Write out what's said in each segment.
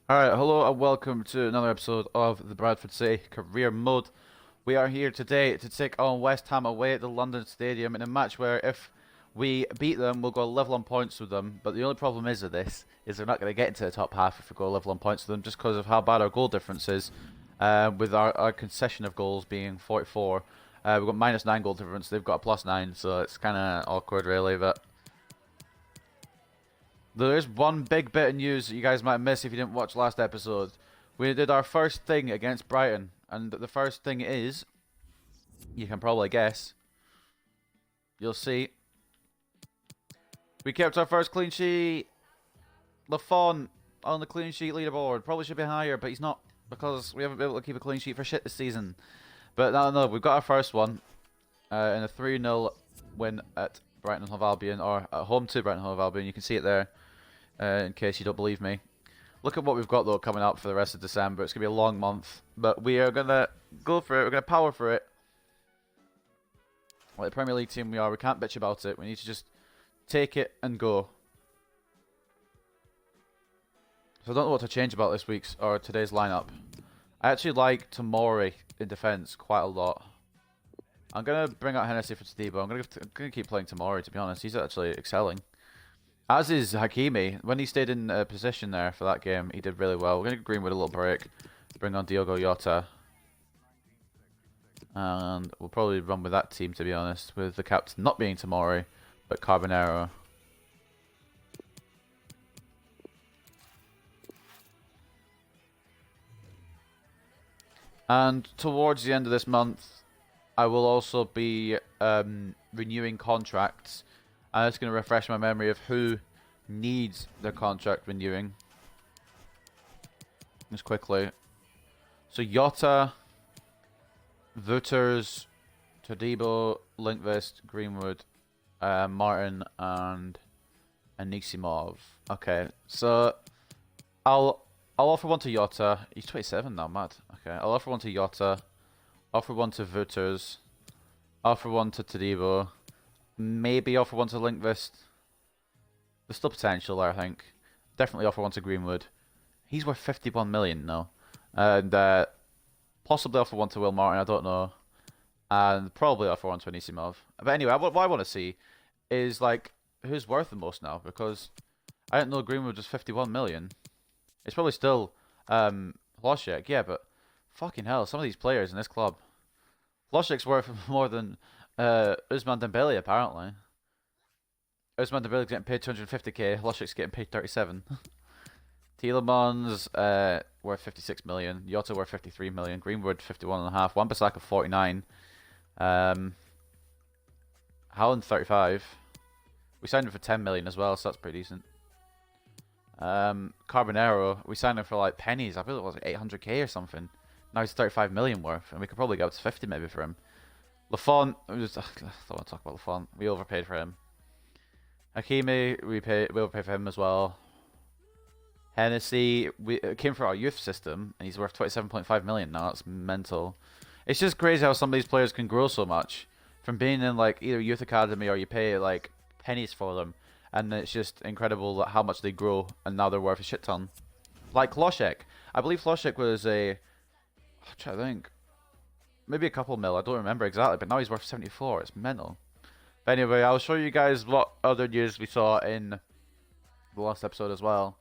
Alright, hello and welcome to another episode of the Bradford City Career Mode. We are here today to take on West Ham away at the London Stadium in a match where if we beat them, we'll go level on points with them. But the only problem is with this is they're not going to get into the top half if we go level on points with them just because of how bad our goal difference is, with our concession of goals being 44. We've got -9 goal difference, they've got a +9, so it's kind of awkward really, but there's one big bit of news that you guys might miss if you didn't watch last episode. We did our first thing against Brighton, and the first thing is, you can probably guess, you'll see, we kept our first clean sheet. Lafont on the clean sheet leaderboard, probably should be higher, but he's not, because we haven't been able to keep a clean sheet for shit this season. But no, we've got our first one, in a 3-0 win at Brighton and Hove Albion, or at home to Brighton and Hove Albion. You can see it there, in case you don't believe me. Look at what we've got though coming up for the rest of December. It's going to be a long month, but we are going to go for it. We're going to power for it. Like the Premier League team we are, we can't bitch about it. We need to just take it and go. So I don't know what to change about this week's or today's lineup. I actually like Tomori in defence quite a lot. I'm going to bring out Hennessy for Tadibo. I'm going to keep playing Tomori, to be honest. He's actually excelling. As is Hakimi. When he stayed in position there for that game, he did really well. We're going to Greenwood a little break. Bring on Diogo Jota. And we'll probably run with that team, to be honest. With the captain not being Tomori, but Carbonero. And towards the end of this month, I will also be renewing contracts. I'm just going to refresh my memory of who needs their contract renewing. Just quickly. So Jota, Wouters, Todibo, Linkvist, Greenwood, Martin, and Anisimov. Okay, so I'll offer one to Jota. He's 27 now, mad. Okay, I'll offer one to Jota. Offer one to Wouters. Offer one to Todibo. Maybe offer one to Linkvist. There's still potential there, I think. Definitely offer one to Greenwood. He's worth 51 million now. And possibly offer one to Will Martin, I don't know. And probably offer one to Anisimov. But anyway, what I want to see is, like, who's worth the most now? Because I didn't know Greenwood was 51 million. It's probably still Hlošek, yeah, but fucking hell, some of these players in this club. Hlošek's worth more than Ousmane Dembele, apparently. Ousmane Dembele's getting paid 250k, Hlošek's getting paid 37. Tielemans worth 56 million, Jota worth 53 million, Greenwood 51.5, Wan-Bissaka 49, Haaland 35. We signed him for 10 million as well, so that's pretty decent. Carbonero, we signed him for like pennies. I feel it was like 800k or something. Now he's 35 million worth, and we could probably go up to 50 maybe for him. Lafont, I don't want to talk about Lafont. We overpaid for him. Hakimi, we overpaid for him as well. Hennessy, we came for our youth system, and he's worth 27.5 million now. That's mental. It's just crazy how some of these players can grow so much from being in like either youth academy or you pay like pennies for them. And it's just incredible how much they grow, and now they're worth a shit ton. Like Hlošek. I believe Hlošek was I'm trying to think. Maybe a couple mil, I don't remember exactly, but now he's worth 74. It's mental. But anyway, I'll show you guys what other news we saw in the last episode as well.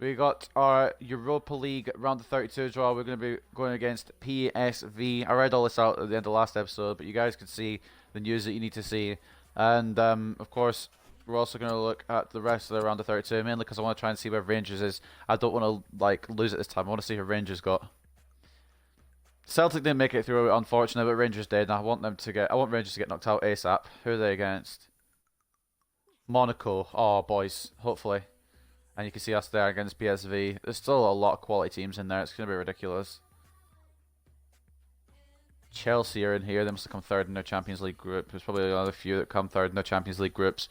We got our Europa League round of 32 draw. We're going to be going against PSV. I read all this out at the end of the last episode, but you guys can see the news that you need to see. And, of course, we're also going to look at the rest of the round of 32, mainly because I want to try and see where Rangers is. I don't want to, like, lose it this time. I want to see who Rangers got. Celtic didn't make it through, unfortunately, but Rangers did. And I want Rangers to get knocked out ASAP. Who are they against? Monaco. Oh, boys. Hopefully. And you can see us there against PSV. There's still a lot of quality teams in there. It's going to be ridiculous. Chelsea are in here. They must have come third in their Champions League group. There's probably another few that come third in their Champions League groups.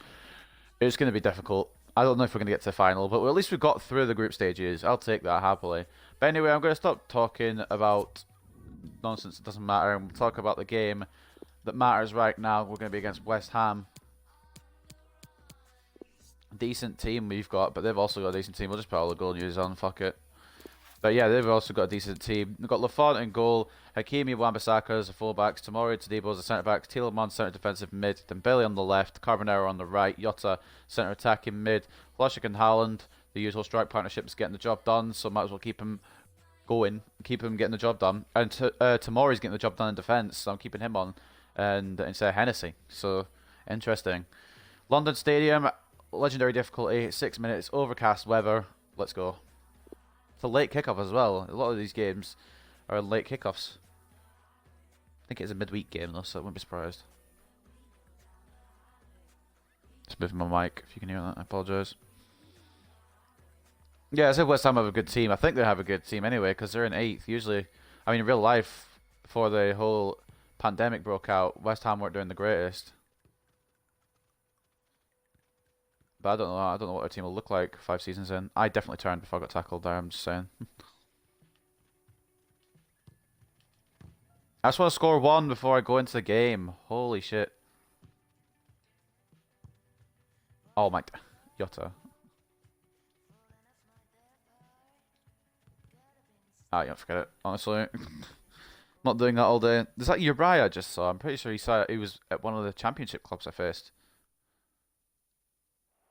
It's going to be difficult. I don't know if we're going to get to the final, but at least we got through the group stages. I'll take that happily. But anyway, I'm going to stop talking about nonsense. It doesn't matter. And we'll talk about the game that matters right now. We're going to be against West Ham. decent team we've got, but they've also got a decent team. We'll just put all the goal news on, fuck it. But yeah, they've also got a decent team. They've got Lafont in goal, Hakimi, Wan-Bissaka as the fullbacks, Tomori, Todibo as the centre-backs, Tielemans centre defensive mid, Dembele on the left, Carbonero on the right, Jota centre attacking mid, Pulisic and Haaland, the usual strike partnership is getting the job done, so might as well keep him going, keep him getting the job done. And Tomori's getting the job done in defence, so I'm keeping him on and instead of Hennessy. So, interesting. London Stadium, legendary difficulty, 6 minutes, overcast weather. Let's go. It's a late kickoff as well. A lot of these games are late kickoffs. I think it's a midweek game though, so I wouldn't be surprised. Just moving my mic, if you can hear that, I apologise. Yeah, I said West Ham have a good team. I think they have a good team anyway, because they're in 8th. Usually, I mean, in real life, before the whole pandemic broke out, West Ham weren't doing the greatest. But I don't know what their team will look like 5 seasons in. I definitely turned before I got tackled there, I'm just saying. I just want to score 1 before I go into the game. Holy shit. Oh my... Jota. Ah, yeah, forget it, honestly. Not doing that all day. Is that Uriah I just saw? I'm pretty sure he was at one of the championship clubs I faced.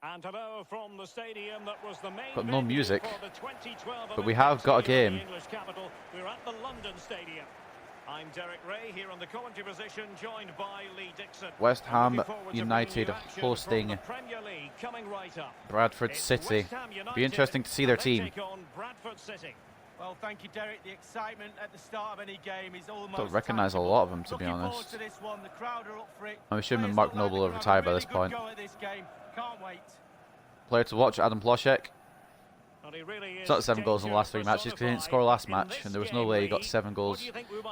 And hello from the stadium that was the main got no music, for the 2012 but we have got a game. We're at the London Stadium. I'm Derek Ray here on the commentary position, joined by Lee Dixon. West Ham United hosting Bradford City. Be interesting to see their team. Well, thank you, Derek. The excitement at the start of any game is almost... Don't recognise a lot of them, to be honest. I'm assuming Mark Noble will retire by this point. Player to watch, Adam Ploshek. He's got 7 goals in the last 3 matches because he didn't score last match, and there was no way he got 7 goals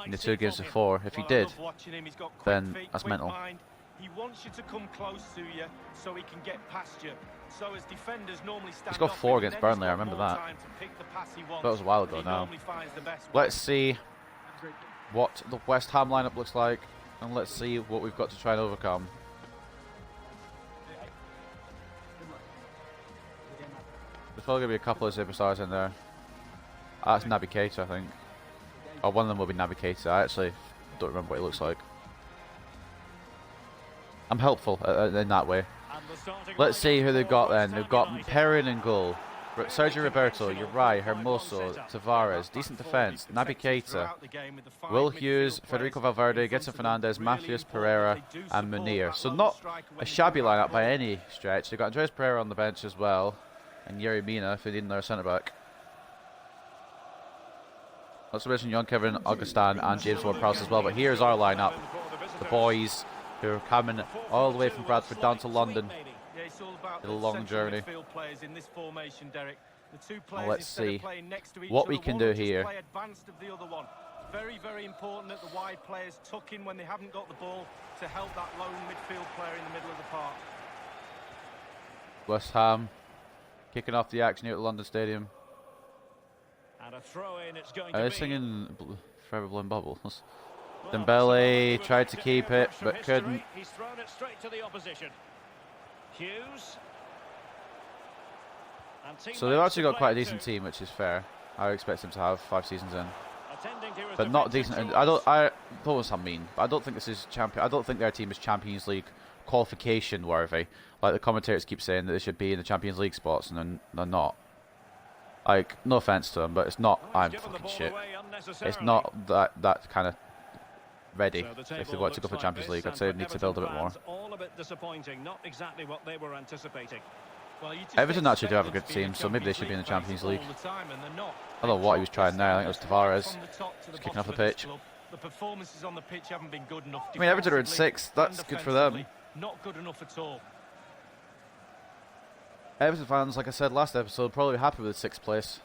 in the 2 games before. If he did, then that's mental. He wants you to come close to you so he can get past you. So as defenders normally stand, he's got 4 against Burnley, I remember that. That was a while ago now. Let's see what the West Ham lineup looks like, and let's see what we've got to try and overcome. There's probably going to be a couple of superstars in there. That's Naby Keita, I think. Or one of them will be Naby Keita. I actually don't remember what he looks like. I'm helpful in that way. Let's see who they've got then. They've got Perrin in goal. Sergio Roberto, Uriah, Hermoso, Tavares. Decent defence. Naby Keita. Will Hughes, Federico Valverde, Gedson Fernandes, Matheus Pereira and Munir. So not a shabby lineup by any stretch. They've got Andreas Pereira on the bench as well. And Yerry Mina if they need another centre-back. Let's mention Young Kevin, Augustin and James Ward-Prowse as well. But here's our lineup. The boys who are coming all the way from Bradford down to London. It's a long journey. Well, let's see what we can do here. Very, very important that the wide players tuck in when they haven't got the ball to help that lone midfield player in the middle of the park. West Ham kicking off the action here at the London Stadium. And a throw in it's going to be. Singing Forever Blowing Bubbles. Dembele tried to keep it, but couldn't. He's thrown it straight to the opposition. Hughes. So they've actually got quite a decent team, which is fair. I would expect them to have 5 seasons in, but not decent. And I don't know what I mean, but I don't think this is champion. I don't think their team is Champions League qualification worthy. Like the commentators keep saying that they should be in the Champions League spots, and they're not. Like, no offense to them, but it's not. I'm fucking shit. It's not that kind of ready. So if they want to go for Champions League, I'd say they need to build a bit more. All a bit disappointing. Not exactly what they were anticipating. Well, Everton actually do have a good team, so maybe they should be in the Champions League. I don't know what he was trying there. I think it was Tavares. Just kicking off the pitch. The performances on the pitch haven't been good enough. I mean, Everton are in 6th. That's good for them. Not good enough at all. Everton fans, like I said last episode, probably happy with 6th place.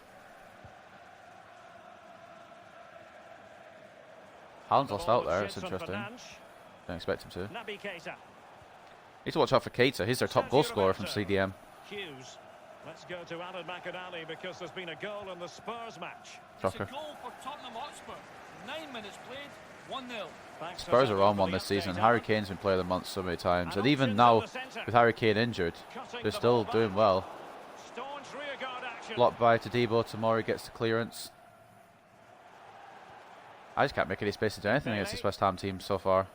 Haaland's lost out there. It's interesting. Don't expect him to. Need to watch out for Keita. He's their top goal scorer from CDM. Hughes. Let's go to Alan McInally because there's been a goal in the Spurs match. Shocker. It's a goal for Tottenham Hotspur. 9 minutes played, 1-0. Spurs are on one this season. Harry Kane's been player of the month so many times, and even now with Harry Kane injured, they're still doing well. Blocked by Todibo. Tomori gets the clearance. I just can't make any space to do anything against this West Ham team so far.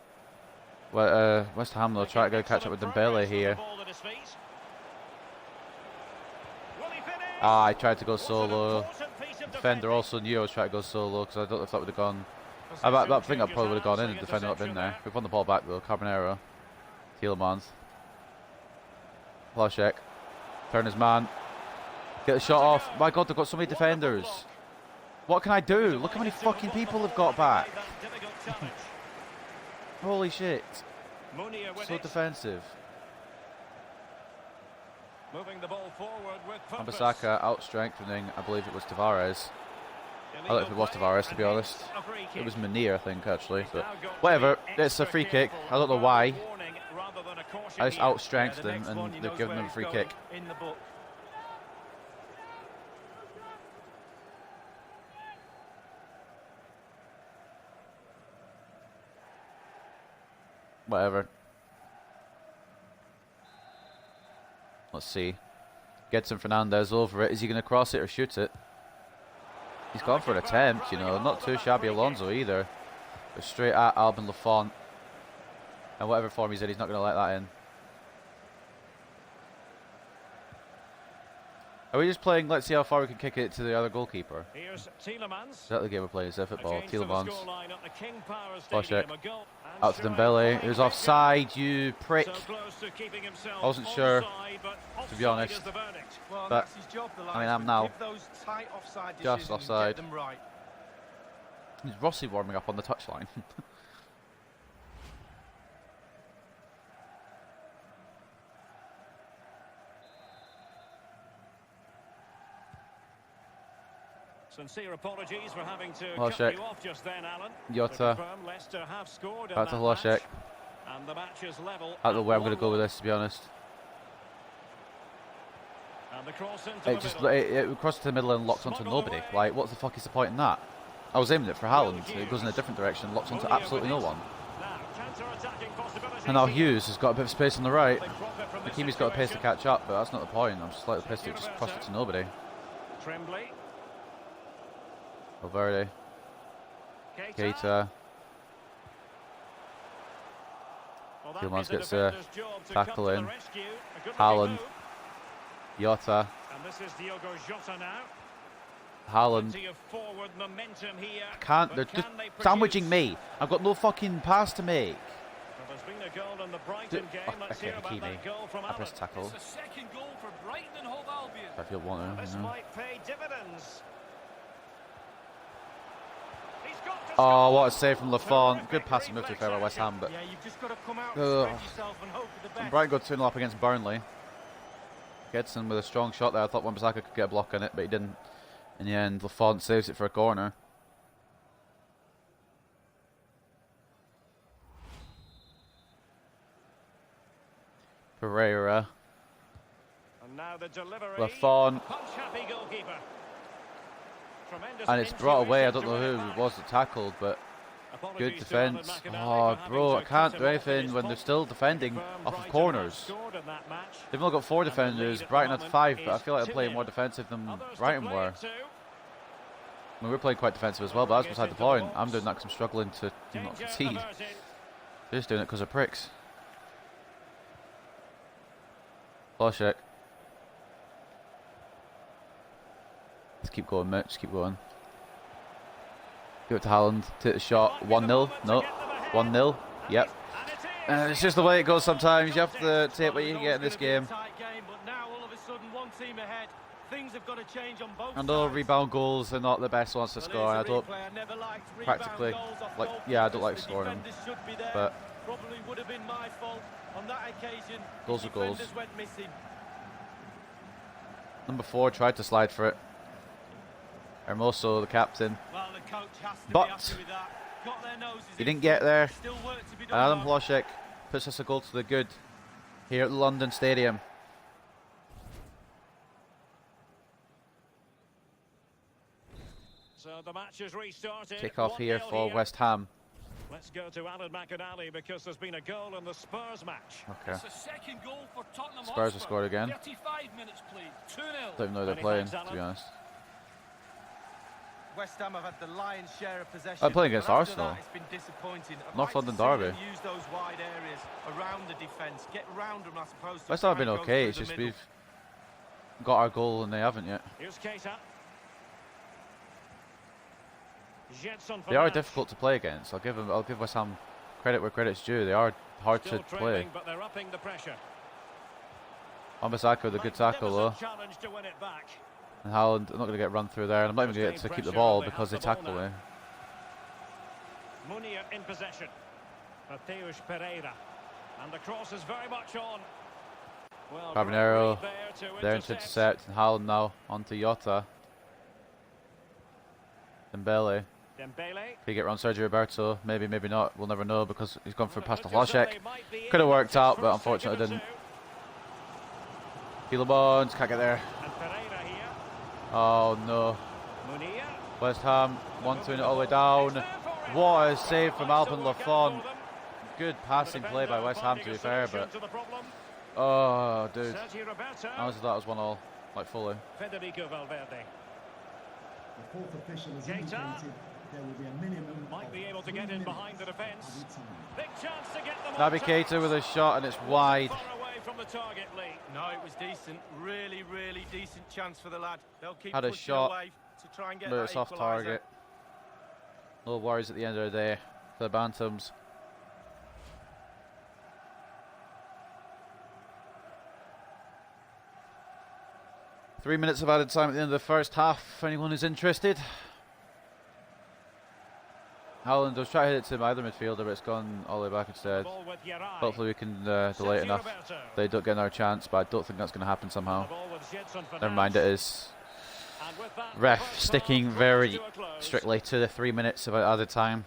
Well, West Ham though try to go catch up with Dembele here. I tried to go solo. The defender also knew I was trying to go solo because I don't know if that would have gone. I think that probably would have gone in if the defender not been there. We've won the ball back though. Carbonero, Tielemans, Ploshek, turn his man, get the shot off. My God, they've got so many defenders. What can I do? Look how many fucking people have got back. Holy shit. So defensive. Moving the ball forward with purpose. Ambasaka out strengthening, I believe it was Tavares. I don't know if it was Tavares, to be honest. It was Munir, I think, actually. But whatever, it's a free kick. I don't know why. I just out strengthened and they've given them a free kick. Whatever. Let's see. Gedson Fernandez over it. Is he going to cross it or shoot it? He's gone for an attempt, you know. Not too shabby Alonso either. But straight at Alban Lafont. And whatever form he's in, he's not going to let that in. Are we just playing, let's see how far we can kick it to the other goalkeeper? Here's Tielemans. Is that the game we're playing? Is that football? Tielemans. Flashback. Out to Dembele. Who's offside, you prick. I wasn't sure, to be honest. But, I mean, I'm now just offside. Is Rossi warming up on the touchline? Sincere apologies for having to Hlošek. cut you off just then, Alan. Jota. Back to Hlošek. And the match is level. I don't know where I'm going to go with this, to be honest. And the cross into It crossed to the middle and locked onto nobody. Like, what the fuck is the point in that? I was aiming it for Haaland. It goes in a different direction, locks onto absolutely no one. And now Hughes has got a bit of space on the right. Hakimi's got a pace to catch up, but that's not the point. I'm just slightly pissed it just crossed it to nobody. Tremblay. Valverde. Keita. Tielemans gets a tackle in. Haaland. Jota. And this is Diogo Jota now. Haaland. I can't, they're just sandwiching me. I've got no fucking pass to make. Okay, Hakimi. I press tackle. I feel one. This might pay dividends. Oh, what a save from Lafont. Good passing move to fair by West Ham, but Brighton got 2-0 up against Burnley. Gedson with a strong shot there. I thought Wan-Bissaka could get a block on it, but he didn't. In the end, Lafont saves it for a corner. Pereira. And now the delivery. Lafont. Punch-happy goalkeeper. And it's brought away. I don't know who it was that tackled, but good defence. Oh, bro, I can't do anything when they're still defending off of corners. They've only got 4 defenders. Brighton had 5, but I feel like they're playing more defensive than Brighton were. I mean, we're playing quite defensive as well, but that's beside the point. I'm doing that because I'm struggling to not concede. They're just doing it because they're pricks. Hlošek. Let's keep going, mate. Just keep going. Give it to Haaland. Take the shot. 1-0. No. 1-0. Yep. It's just the way it goes sometimes. You have to take what you can get in this game. I know rebound goals are not the best ones to score. I don't practically like. Yeah, I don't like scoring them. But goals are goals. Number 4 tried to slide for it. Hermoso, the captain, but he didn't get there. Adam Hlošek puts us a goal to the good here at the London Stadium. So the match is restarted. Kick off here for West Ham. Let's go to Alan McInally because there's been a goal in the Spurs match. Okay. It's a second goal for Tottenham Spurs have scored again. 35 minutes played. 2-0. Don't even know they're Many playing, thanks, to be Alan. honest. West Ham have had the lion's share of possession. I'm playing against but after Arsenal. that, it's been disappointing. I'd North like to London see them derby. Use those wide areas around the defence. Get around them, I suppose. West Ham have been okay. It's just we've got our goal and they haven't yet. Here's Keita. Jetson They are Fernandes. difficult to play against. I'll give West Ham credit where credit's due. They are hard Still to play. trailing, but they're upping the pressure. Wan-Bissaka with a good tackle though. Magnificent challenge to win it back. And Haaland, I'm not going to get run through there. And I'm not even going to get to keep the ball because they tackle me. Munir in possession. Mateusz Pereira. And the cross is very much on. Well, Caballero great read there to intercept. And Haaland now onto Jota. Dembele. Dembele. Could he get around Sergio Roberto? Maybe, maybe not. We'll never know because he's gone for past the Looks as though Hlošek. they might be Could have in worked his out, but first second unfortunately or didn't. two. Bones can't get there. And Pereira here. Oh no. Munir. West Ham want to win it all the way down. What a save from Alban Lafont. Good passing play by West Ham, to be fair, but oh, dude, Sergio Roberto. honestly, that was 1-1, like fully. Federico Valverde. The fourth official has Keita. indicated there will be a minimum Might of be able to 3 get in minutes behind the defence. added time. Big chance to get them Naby on Keita target. with a shot and it's wide. Far away from the target, Lee. No, it was decent. Really, really decent chance for the lad. They'll keep Had a pushing shot, away to try and get But that it's off equaliser. target. No worries at the end of the day for the Bantams. Three minutes of added time at the end of the first half, if anyone is interested. Haaland was trying to hit it to either midfielder, but it's gone all the way back instead. Ball with Yarai. Hopefully we can delay it Sergio enough. Roberto. They don't get another chance, but I don't think that's going to happen The somehow. ball with Jetson Never mind, it is. And with that, the Ref first sticking half very draws to a close. strictly to the 3 minutes of added time.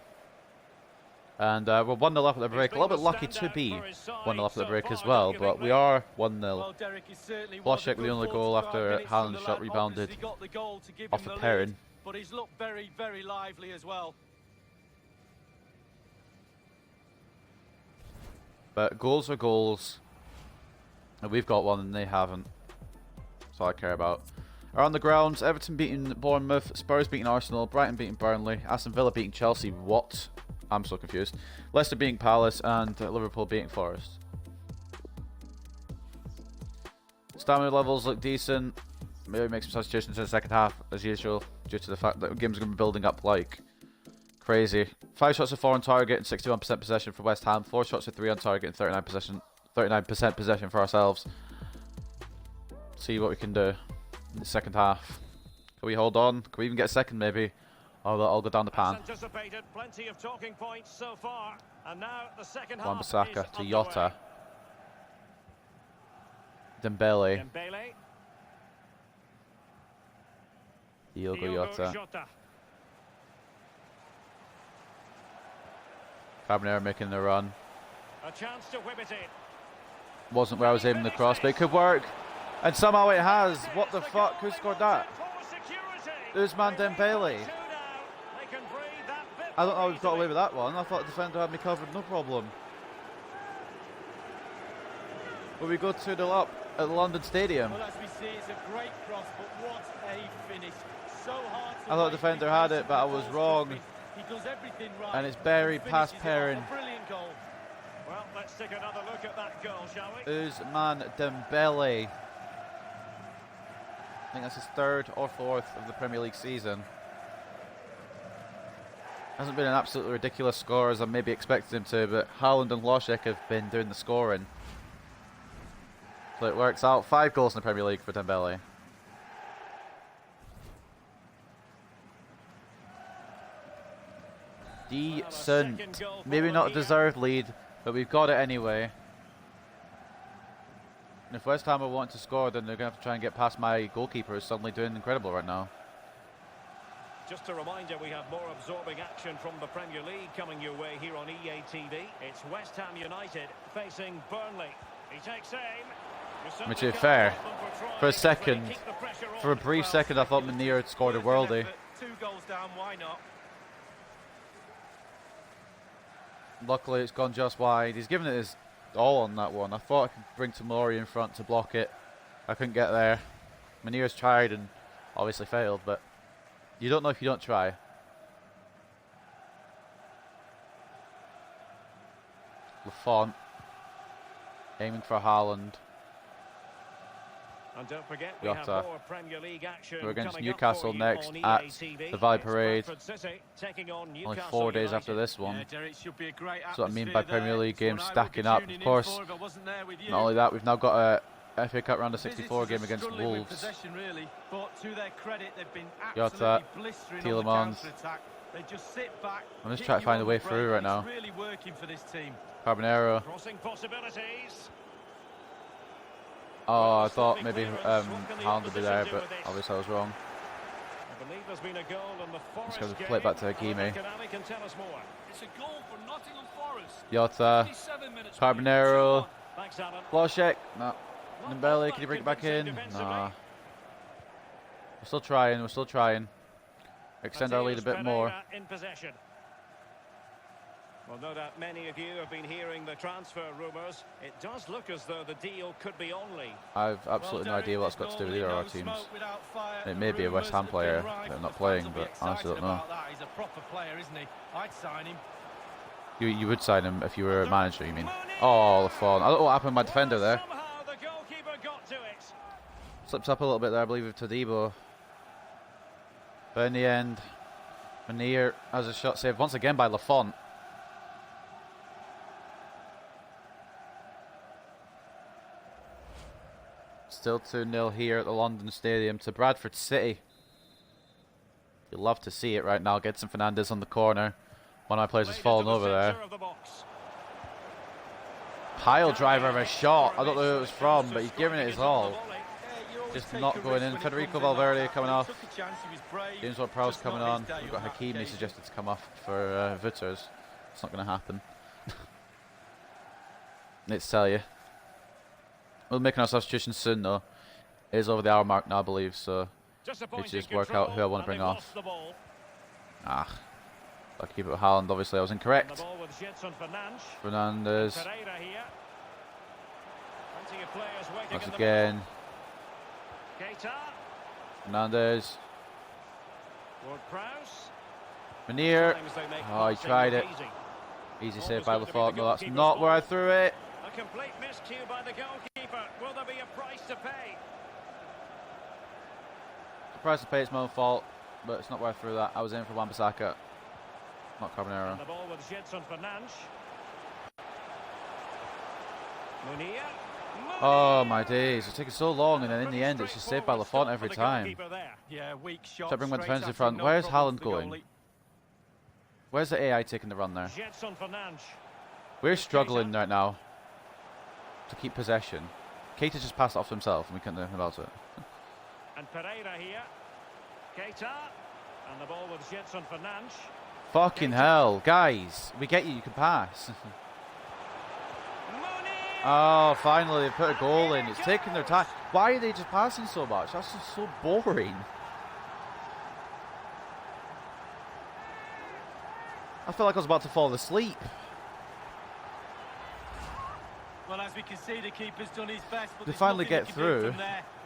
And we're 1-0 up at the break. A little bit lucky to be 1-0 up at the break as well, but we are 1-0. Well, Derek, it certainly was Hlošek a with the only good goal 45 after minutes from Haaland the shot lad. rebounded Obviously got the goal to give off him the lead, pairing. but he's looked very, very lively as well. But goals are goals. And we've got one and they haven't. That's all I care about. Around the grounds, Everton beating Bournemouth, Spurs beating Arsenal, Brighton beating Burnley, Aston Villa beating Chelsea. What? I'm so confused. Leicester beating Palace and Liverpool beating Forest. Stamina levels look decent. Maybe make some substitutions in the second half as usual, due to the fact that the game's going to be building up like crazy. 5 shots of 4 on target and 61% possession for West Ham. 4 shots of 3 on target and 39% possession for ourselves. See what we can do in the second half. Can we hold on? Can we even get a second maybe? I'll go down the pan. As anticipated, plenty of talking points so far. And now the second half Wan-Bissaka is to underway. Jota. Dembele. Dembele. Diogo Diogo Jota. Jota. Caballero making the run. A chance to whip it in. Wasn't where I was aiming the cross, but it could work. And somehow it has. What the fuck? Who scored that? Ousmane Dembele. I don't know. We've got away with that one. I thought the defender had me covered, no problem. But we go 2-0 up at the London Stadium. Well, as we see, it's a great cross, but what a finish. So hard to I thought the break defender had it, but I was defensively. wrong. He does everything right. And it's buried He past finishes it off. Perrin. A brilliant goal. Well, let's take another look at that goal, shall we? Ousmane Dembele. I think that's his 3rd or 4th of the Premier League season. Hasn't been an absolutely ridiculous score as I maybe expected him to, but Haaland and Hlošek have been doing the scoring. So it works out. 5 goals in the Premier League for Dembele. Decent. Maybe not a deserved lead, but we've got it anyway. And if West Ham are wanting to score, then they're going to have to try and get past my goalkeeper, who's suddenly doing incredible right now. Just a reminder, we have more absorbing action from the Premier League coming your way here on EA TV. It's West Ham United facing Burnley. He takes aim. Which is fair. For a second, for a brief second, I thought Munir had scored a worldie. 2 goals down, why not? Luckily, it's gone just wide. He's given it his all on that one. I thought I could bring Tamori in front to block it. I couldn't get there. Munir's tried and obviously failed, but you don't know if you don't try. Lafont aiming for Haaland. And don't forget, we have more Premier League action. We're against coming Newcastle up next on at EA the Valley Parade. City, taking on Only Newcastle 4 days United. after this one. Yeah, Derek, should be a great That's what I mean by atmosphere Premier there. League It's one games I would stacking be up. tuning Of in course, for if I wasn't there with you. not only that, we've now got a FA Cup round of Visitors 64 game are against struggling with Wolves. possession, really, but to their credit, they've been Jota, absolutely blistering Tielemans. on the counter-attack. They just sit back. I'm just hit trying to you find on a way the through break, right and now. It's really working for this team. Carbonero. Crossing possibilities. Oh, I thought maybe Haaland would be there, but obviously I was wrong. I believe there's been a goal in the Forest going to game. play it back to Hakimi. Kanami can tell us more. It's a goal for Nottingham Forest. Jota, 57 minutes. Carbonero, Thanks, Alan. Flashek. No. Dembele, can you bring it back in? Nah. We're still trying, we're still trying. Extend our lead a bit more. In possession. Well, no doubt many of you have been hearing the transfer rumours. It does look as though the deal could be only. I've absolutely no idea what it's got to do with either of our teams. It may be a West Ham player that I'm not playing, but I honestly don't know. He's a proper player, isn't he? I'd sign him. You would sign him if you were a manager, you mean? Oh, Lafont. I don't know what happened to my defender there. Somehow the goalkeeper got to it. Slips up a little bit there, I believe, with Todibo. But in the end, Munir has a shot saved once again by Lafont. Still 2-0 here at the London Stadium to Bradford City. You'll love to see it right now. Gedson Fernandes on the corner. One of my players has fallen over there. Pile driver of a shot. I don't know who it was from, but he's giving it his all. Just not going in. Federico Valverde coming off. James Ward-Prowse coming on. We've got Hakimi suggested to come off for Vitters. It's not going to happen. Let's tell you. We'll make our substitutions soon though. It is over the hour mark now, I believe, so let's just work out who I want to bring off. I'll keep it with Haaland, obviously I was incorrect. Fernandes. Once again. Fernandes. Munir. Oh, he tried it. Easy save by Lafont. No, that's not where I threw it. A complete miscue by the goalkeeper. Will there be a price to pay? The price to pay, it's my own fault, but it's not where I threw that. I was in for Wan-Bissaka, not Carbonero. And the ball with Gedson Fernandes. Munir. Oh my days, it's taking so long, and then in the end it's just saved by Lafont every time. Yeah, weak shot. So I bring my defence in front. Where's Haaland going? Where's the AI taking the run there? We're struggling right now to keep possession. Keita just passed it off to himself and we couldn't do anything about it. And Pereira here. Keita. And the ball with Gedson Fernandes. Fucking hell, guys. We get you, you can pass. Oh, finally they put a goal in. It's taking their time. Why are they just passing so much? That's just so boring. I felt like I was about to fall asleep. Well, as we can see, the keeper's done his best, but they finally get through.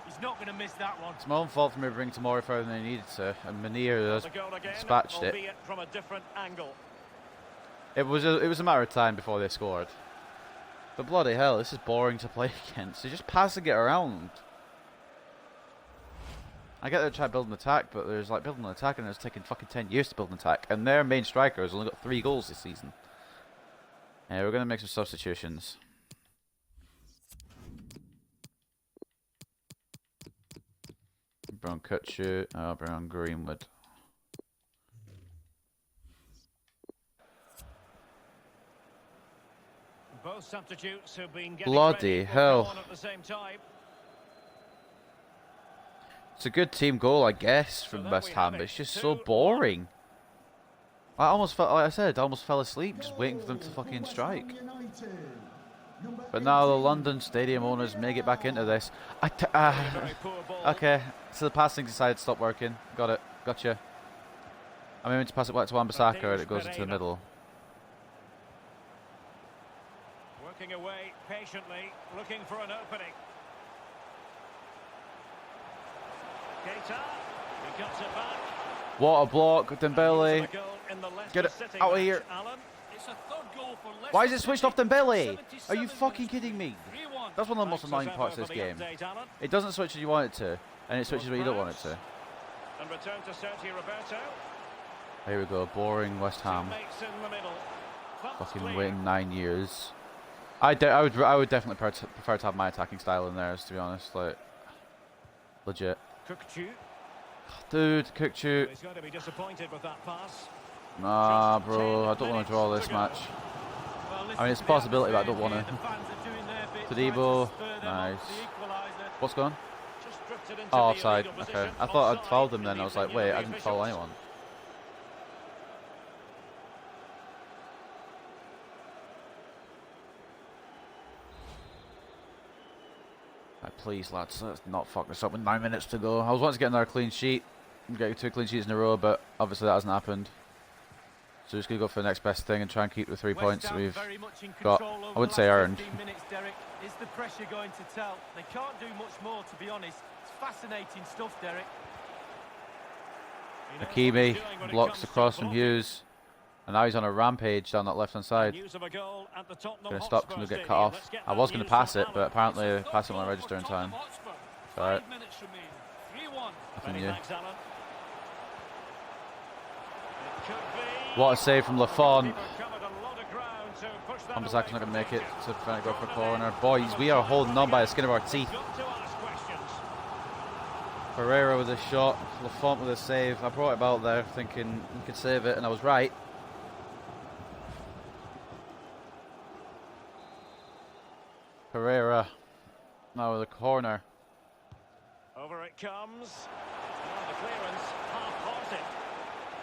He's not going to miss that one. It's my own fault for me bringing Tamori further than he needed to, and Munir has dispatched it. From a different angle. It was a matter of time before they scored. But bloody hell, this is boring to play against. They're just passing it around. I get they're trying to build an attack, but there's like building an attack and it's taking fucking 10 years to build an attack. And their main striker has only got 3 goals this season. Yeah, we're going to make some substitutions. Brown Kutcher, Brown Greenwood. Both substitutes have been getting bloody hell. At the same time. It's a good team goal, I guess, from West Ham, but it's just so boring. I almost felt, like I said, I almost fell asleep just waiting for them to fucking strike. But now the London Stadium owners may get back into this. Okay, so the passing decided to stop working. Got it. Gotcha. I'm aiming to pass it back to Wan-Bissaka and it goes into the middle. Working away patiently, looking for an opening. Keita, he cuts it back. What a block, And Dembele. here's a goal in the Leicester Get it City out of match, here. Alan. It's a third goal for Leicester Why is it switched off City. Dembele? Are 77 you fucking minutes kidding me? 3-1. That's one of the most Thanks as annoying ever parts of for this the game. update, Alan. It doesn't switch when you want it to, and it switches when you don't want it to. And return to Sergio Roberto. Here we go, boring West Ham. Teammates in the middle. Thumped Fucking clear. waiting 9 years. I would definitely prefer to have my attacking style in theirs, to be honest. Like, legit. Kukçu. Dude, Kukçu. He's going to be disappointed with that pass. Nah, Just bro, 10 I don't want to draw minutes this to go. match. Well, I mean, it's a possibility, but I don't want to. to. Tadibo, nice. What's going on? Just drifted into Oh, the offside. illegal Okay. position. I thought I'd Offside fouled him in then. the I was like, opinion wait, of I the didn't foul officials. anyone. Right, please, lads, let's not fuck this up with 9 minutes to go. I was wanting to get another clean sheet. Get 2 clean sheets in a row, but obviously that hasn't happened. So just going to go for the next best thing and try and keep the 3 points that we've got. I would say earned. Minutes, Derek. Is the pressure going to tell? They can't do much more, to be honest. It's fascinating stuff, Derek. He knows what Hakimi he's doing when it blocks comes the to cross from blocking. Hughes. And now he's on a rampage down that left-hand side. News of a goal at the Tottenham Going to stop, Hotspur going to get Stadium. cut off. Let's get I that was going to news pass from it, but Alan. apparently It's a the pass third it won't goal register for in time. Tottenham Hotspur. Alright. 5 minutes remaining. 3-1. Nothing Many new. thanks, Alan. It could be. What a save from Lafont. Keeper covered a lot of ground to push that Wan-Bissaka's away not going to from make it danger. to prevent it go for a corner. Boys, we are holding on by the skin of our teeth. Got to ask questions. Pereira with a shot, Lafont with a save. I brought it out there thinking he could save it, and I was right. Pereira now with a corner. Over it comes. Oh, the clearance half-hearted.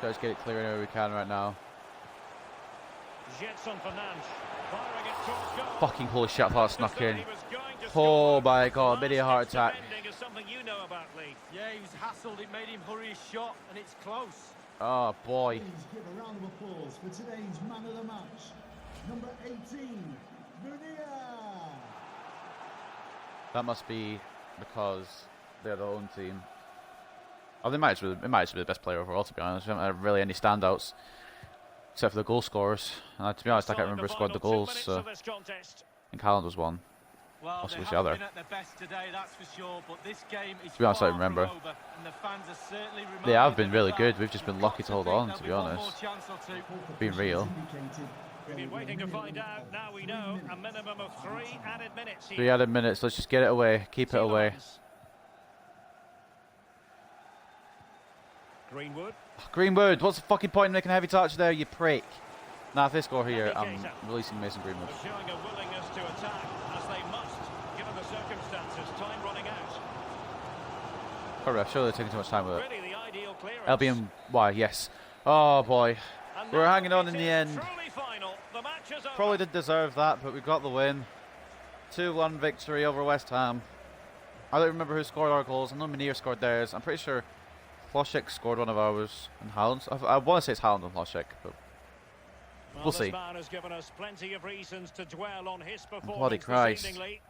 Guys, get it clear anywhere we can right now. Jetson Fernandes firing it towards goal. Fucking holy shit, I thought I snuck Just thought in. he was going to Oh score. my god, mini Last heart hits of attack. ending is something you know about, Lee. Yeah, he was hassled. It made him hurry his shot, and it's close. Oh boy. Please give a round of applause for today's man of the match, number 18, Munir. That must be because they're the home team. Oh, it might actually be the best player overall, to be honest. We haven't had really any standouts, except for the goal scorers. To be honest, I can't remember who scored the goals, so I think Haaland was one. Well, Possibly they the haven't other. been at their best today, that's for sure. But this game is To be honest, I far don't remember. from over, and the fans are certainly They have reminded been of really that. good. We've just been You've lucky got to hold think on, there'll to be be one more honest. chance or two. Being real. We've been waiting to find out. Now we know a minimum of 3 added minutes here. 3 added minutes. Let's just get it away. Keep it away. Greenwood. Greenwood, what's the fucking point in making a heavy touch there, you prick? Nah, if they score here, I'm releasing Mason Greenwood. Showing a willingness to attack, as they must, given the circumstances. Time running out. Hurry up, surely they're taking too much time with it. Really the ideal clearance. Albion, why, yes. Oh boy. And We're now hanging on it in the is end. truly final. The match is over. Probably did deserve that, but we got the win. 2-1 victory over West Ham. I don't remember who scored our goals. I know Munir scored theirs. I'm pretty sure Hlošek scored one of ours, and Haaland. I want to say it's Haaland and Hlošek, but we'll this see. man has given us plenty of reasons to dwell on his performance Bloody this Christ. evening, Lee.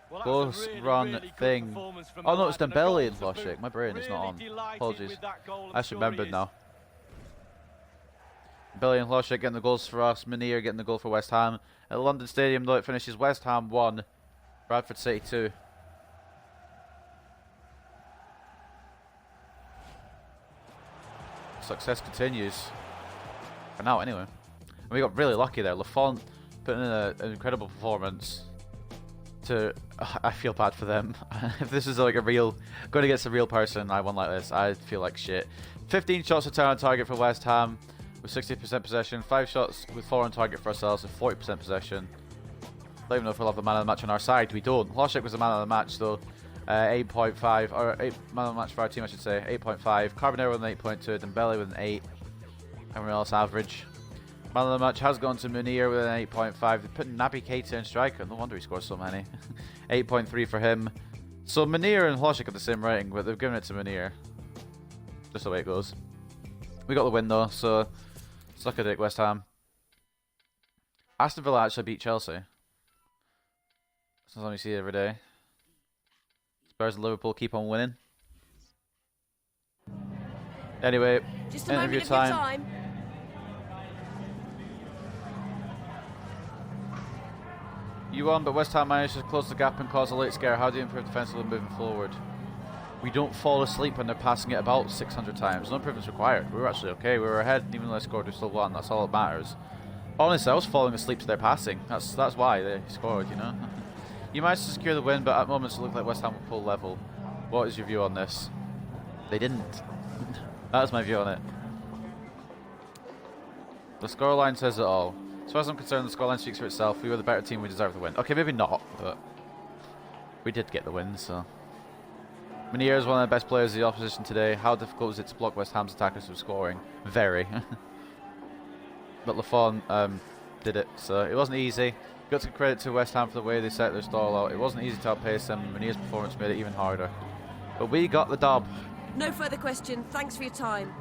Well, that's Close a really, run really good thing. performance from Oh the no, it's lad, and a Dembele goal and to boot. Hlošek. My brain is not Really on. delighted Apologies. with that goal, I'm I just sure remembered he is. now. Dembele and Hlošek getting the goals for us. Munir getting the goal for West Ham. At the London Stadium, though, it finishes West Ham 1, Bradford City 2. Success continues. For now, anyway. And we got really lucky there. Lafont putting in an incredible performance. I feel bad for them. If this is like going against a real person, I won like this, I'd feel like shit. 15 shots return on target for West Ham with 60% possession. 5 shots with 4 on target for ourselves with 40% possession. Don't even know if we'll have the man of the match on our side. We don't. Hlošek was the man of the match though. 8.5, or 8 man of the match for our team, I should say. 8.5. Carbonero with an 8.2. Dembele with an 8. Everyone else average. Man of the match has gone to Munir with an 8.5. They put Naby Keita in striker. No wonder he scores so many. 8.3 for him. So Munir and Hlošek have the same rating, but they've given it to Munir. Just the way it goes. We got the win though, so suck a dick, West Ham. Aston Villa actually beat Chelsea. Something you see every day. Spurs and Liverpool keep on winning. Anyway, Just a interview moment of your time. time. You won, but West Ham managed to close the gap and cause a late scare. How do you improve defensively moving forward? We don't fall asleep when they're passing it about 600 times. No improvements required. We were actually okay. We were ahead, even though they scored, we still won. That's all that matters. Honestly, I was falling asleep to their passing. That's why they scored, you know. You managed to secure the win, but at moments it looked like West Ham would pull level. What is your view on this? They didn't. That's my view on it. The scoreline says it all. As far as I'm concerned, the scoreline speaks for itself. We were the better team. We deserve the win. Okay, maybe not, but we did get the win, so. Meneer is one of the best players of the opposition today. How difficult was it to block West Ham's attackers from scoring? Very. But Lafon did it, so it wasn't easy. Got to give credit to West Ham for the way they set their stall out. It wasn't easy to outpace them. Meneer's performance made it even harder. But we got the dub. No further question. Thanks for your time.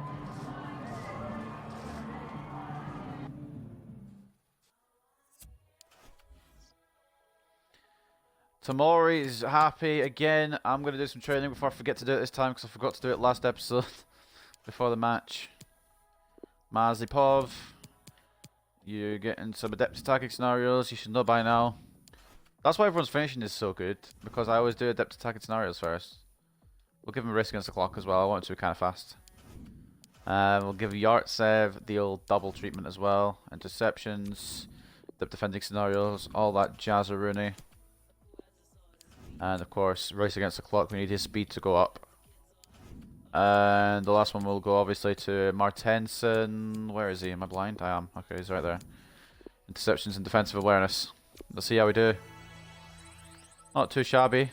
Tamori's happy again. I'm going to do some training before I forget to do it this time because I forgot to do it last episode before the match. Mazipov, you're getting some adept attacking scenarios. You should know by now. That's why everyone's finishing is so good, because I always do adept attacking scenarios first. We'll give him a risk against the clock as well. I want it to be kind of fast. We'll give Yartsev the old double treatment as well. Interceptions, adept defending scenarios, all that jazzeroonie. And of course, race against the clock, we need his speed to go up. And the last one will go obviously to Martensen. Where is he? Am I blind? I am. Okay, he's right there. Interceptions and defensive awareness. Let's see how we do. Not too shabby.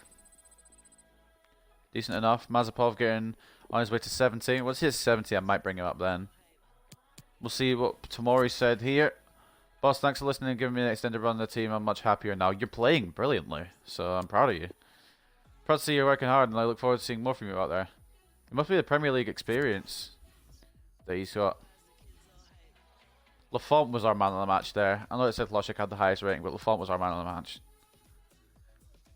Decent enough. Mazepov getting on his way to 70. Once he hits 70, I might bring him up then. We'll see what Tomori said here. Boss, thanks for listening and giving me an extended run on the team. I'm much happier now. You're playing brilliantly, so I'm proud of you. Proud to see you're working hard, and I look forward to seeing more from you out there. It must be the Premier League experience that he's got. Lafont was our man of the match there. I know it said Logic had the highest rating, but Lafont was our man of the match.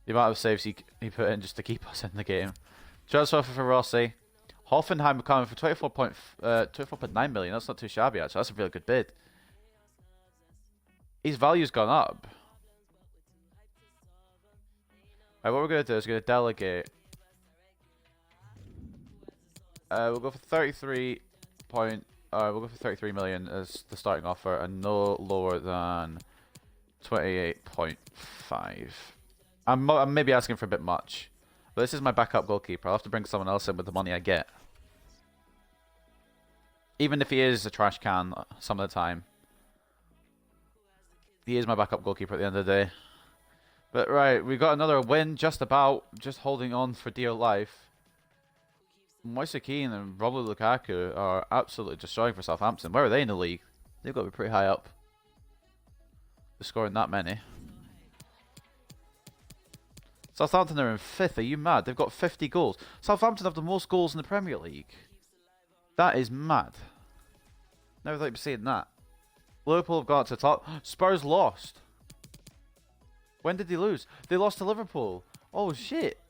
The amount of saves he put in just to keep us in the game. Transfer for Rossi. Hoffenheim coming for 24.9 million. That's not too shabby, actually. That's a really good bid. His value's gone up. Right, what we're going to do is we're going to delegate. We'll go for 33 million as the starting offer, and no lower than 28.5. I'm maybe asking for a bit much, but this is my backup goalkeeper. I'll have to bring someone else in with the money I get, even if he is a trash can some of the time. He is my backup goalkeeper at the end of the day. But right, we got another win, just holding on for dear life. Moise Keane and Romelu Lukaku are absolutely destroying for Southampton. Where are they in the league? They've got to be pretty high up. They're scoring that many. Southampton are in 5th. Are you mad? They've got 50 goals. Southampton have the most goals in the Premier League. That is mad. Never thought you'd be saying that. Liverpool have got to the top. Spurs lost. When did they lose? They lost to Liverpool. Oh shit.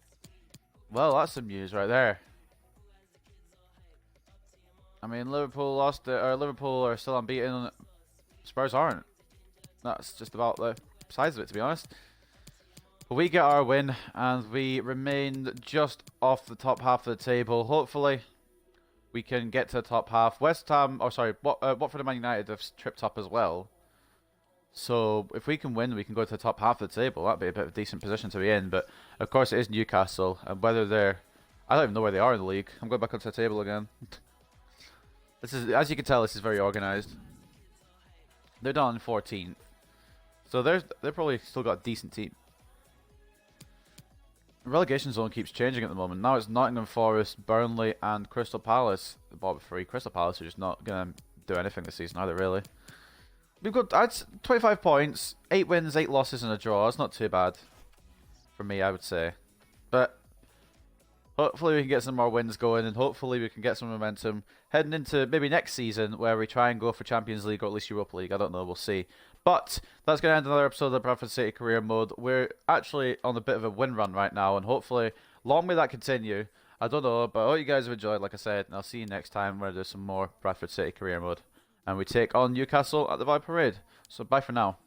Well, that's some news right there. I mean, Liverpool lost, or Liverpool are still unbeaten. Spurs aren't. That's just about the size of it, to be honest. But we get our win, and we remain just off the top half of the table. Hopefully, we can get to the top half. West Ham, Watford and Man United have tripped up as well. So if we can win, we can go to the top half of the table. That'd be a bit of a decent position to be in. But of course, it is Newcastle, and whether they're, I don't even know where they are in the league. I'm going back onto the table again. This is, as you can tell, this is very organised. They're down in 14th, so they're probably still got a decent team. The relegation zone keeps changing at the moment. Now it's Nottingham Forest, Burnley, and Crystal Palace. The bottom 3. Crystal Palace are just not going to do anything this season either, really. We've got 25 points, 8 wins, 8 losses, and a draw. That's not too bad for me, I would say. But Hopefully we can get some more wins going, and hopefully we can get some momentum heading into maybe next season where we try and go for Champions League or at least Europa League. I don't know, we'll see. But that's going to end another episode of the Bradford City Career Mode. We're actually on a bit of a win run right now, and hopefully long may that continue. I don't know, but I hope you guys have enjoyed, like I said, and I'll see you next time where there's some more Bradford City Career Mode. And we take on Newcastle at the Valley Parade. So bye for now.